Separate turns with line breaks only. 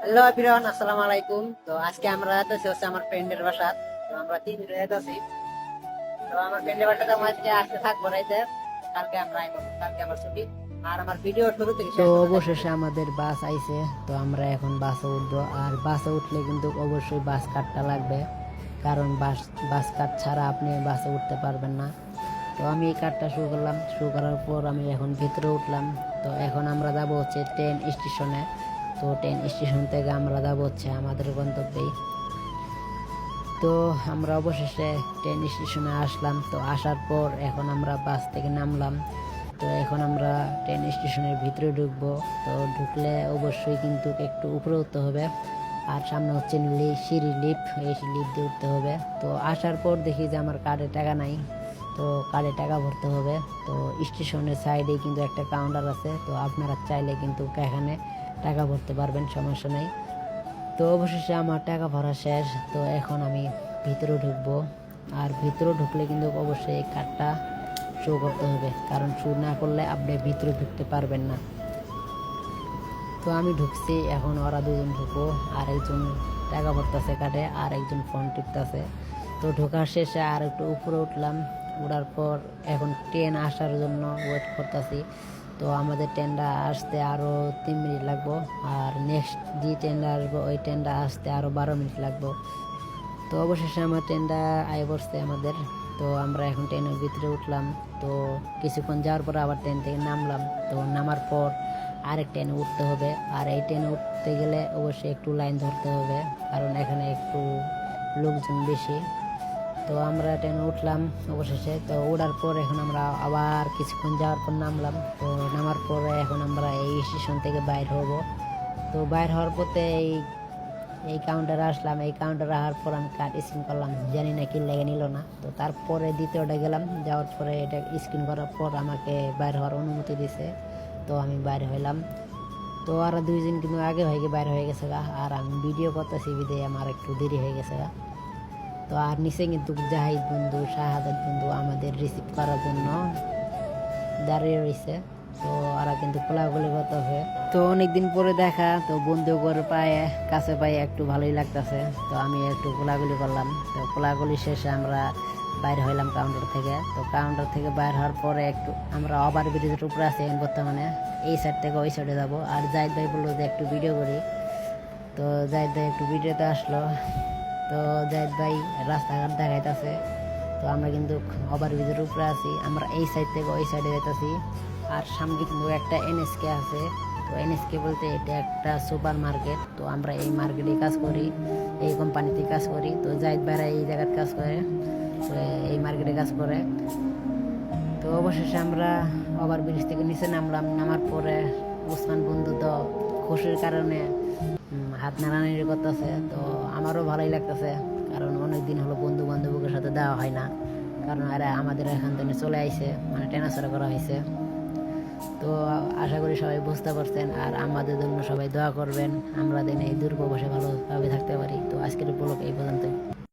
Hello everyone, আসসালামু আলাইকুম। তো আজকে আমরা যাচ্ছি হচ্ছে আমার ফ্রেন্ডের বাসা। তো আমরা তিন দিন যাচ্ছি। তো আমার ফ্রেন্ডের বাসাতে আমরা আজকে আসতে থাকবো রাইতে। কালকে আমরা আইবো, কালকে আমার ছুটি। আর আমার ভিডিও শুরু থেকে
তো
শেষ পর্যন্ত দেখবেন।
অবশেষে আমাদের বাস আইছে। তো আমরা এখন বাসে উঠবো, আর বাসে উঠলে কিন্তু অবশ্যই বাস কার্ডটা লাগবে, কারণ বাস কার্ড ছাড়া আপনি বাসে উঠতে পারবেন না। তো আমি এই কার্ডটা শুরু করলাম, শুরু করার পর আমি এখন ভিতরে উঠলাম। তো এখন আমরা যাব হচ্ছে ট্রেন স্টেশনে। তো ট্রেন স্টেশন থেকে আমরা যাব হচ্ছে আমাদের গন্তব্যে। তো আমরা অবশেষে ট্রেন স্টেশনে আসলাম। তো আসার পর এখন আমরা বাস থেকে নামলাম। তো এখন আমরা ট্রেন স্টেশনের ভিতরে ঢুকবো। তো ঢুকলে অবশ্যই কিন্তু একটু উপরে উঠতে হবে, আর সামনে হচ্ছে সিঁড়ি লিফট, এই লিফট দিয়ে উঠতে হবে। তো আসার পর দেখি যে আমার কার্ডে টাকা নাই। তো কার্ডে টাকা ভরতে হবে। তো স্টেশনের সাইডে কিন্তু একটা কাউন্টার আছে, তো আপনারা চাইলে কিন্তু এখানে টাকা ভরতে পারবেন, সমস্যা নেই। তো অবশেষে আমার টাকা ভরা শেষ। তো এখন আমি ভিতরে ঢুকবো, আর ভিতরে ঢুকলে কিন্তু অবশ্যই এই কার্ডটা শো করতে হবে, কারণ শো না করলে আপনি ভিতরে ঢুকতে পারবেন না। তো আমি ঢুকছি, এখন ওরা দুজন ঢুকবো, আর একজন টাকা ভরতেছে কার্ডে, আর একজন ফোন টিপতেছে। তো ঢোকার শেষে আর একটু উপরে উঠলাম। উঠার পর এখন ট্রেন আসার জন্য ওয়েট করতেছি। তো আমাদের ট্রেনটা আসতে আরও 3 মিনিট লাগবো, আর নেক্সট যে ট্রেনটা আসবো ওই ট্রেনটা আসতে আরও 12 মিনিট লাগবো। তো অবশেষে আমার ট্রেনটা আয় পড়ছে আমাদের। তো আমরা এখন ট্রেনের ভিতরে উঠলাম। তো কিছুক্ষণ যাওয়ার পর আবার ট্রেন থেকে নামলাম। তো নামার পর আরেক ট্রেনে উঠতে হবে, আর এই ট্রেনে উঠতে গেলে অবশ্যই একটু লাইন ধরতে হবে, কারণ এখানে একটু লোকজন বেশি। তো আমরা ট্রেনে উঠলাম অবশেষে। তো ওঠার পর এখন আমরা আবার কিছুক্ষণ যাওয়ার পর নামলাম। তো নামার পরে এখন আমরা এই স্টেশন থেকে বাইর হব। তো বাইর হওয়ার পথে এই কাউন্টারে আসলাম। এই কাউন্টারে আসার পর আমি কার্ড স্ক্যান করলাম, জানি না কি লেগে নিল না। তো তারপরে দ্বিতীয়টা গেলাম, যাওয়ার পরে এটা স্ক্যান করার পর আমাকে বাইর হওয়ার অনুমতি দিছে। তো আমি বাইরে হইলাম। তো ওরা দুইজন কিন্তু আগে হয়ে বাইরে হয়ে গেছে গা, আর আমি ভিডিও করতেছি বিদে আমার একটু দেরি হয়ে গেছে গা। তো আর নিচে কিন্তু জাহিদ বন্ধু, শাহাদাত বন্ধু আমাদের রিসিভ করার জন্য দাঁড়িয়ে রয়েছে। তো ওরা কিন্তু কোলাগুলি করতেছে। তো অনেকদিন পরে দেখা, তো বন্ধু করে পায়ে কাছে পায়ে একটু ভালোই লাগতেছে। তো আমি একটু কোলাগুলি করলাম। তো কোলাগুলি শেষে আমরা বাইরে হইলাম কাউন্টার থেকে। তো কাউন্টার থেকে বাইর হওয়ার পরে একটু আমরা ওভার ব্রিজের উপরে আছি বর্তমানে, এই সাইড থেকে ওই সাইডে যাবো। আর জাহিদ ভাই বললো যে একটু ভিডিও করি। তো জাহিদ ভাই একটু ভিডিওতে আসলো। তো জাহিদ ভাই রাস্তাঘাট দেখাইতেছে। তো আমরা কিন্তু ওভার ব্রিজের উপরে আছি, আমরা এই সাইড থেকে ওই সাইডে যাইতেছি। আর সামনে কিন্তু একটা এনএসকে আছে। তো এনএসকে বলতে এটা একটা সুপার মার্কেট। তো আমরা এই মার্কেটে কাজ করি, এই কোম্পানিতে কাজ করি। তো জাহিদ ভাইরা এই জায়গায় কাজ করে, তো এই মার্কেটে কাজ করে। তো অবশেষে আমরা ওভার ব্রিজ থেকে নিচে নামলাম। নামার পরে ওসমান বন্ধু তো খুশির কারণে হাত নাড়ানাড়ি করতেছে। তো আমারও ভালোই লাগতেছে, কারণ অনেক দিন হলো বন্ধু বান্ধবের সাথে দেওয়া হয় না, কারণ এরা আমাদের এখান থেকে চলে আইছে, মানে ট্রান্সফার করা হয়েছে। তো আশা করি সবাই বুঝতে পারছেন, আর আমাদের জন্য সবাই দোয়া করবেন, আমরা যেন এই দুর্গবাসে ভালোভাবে থাকতে পারি। তো আজকের ব্লগ এই পর্যন্ত।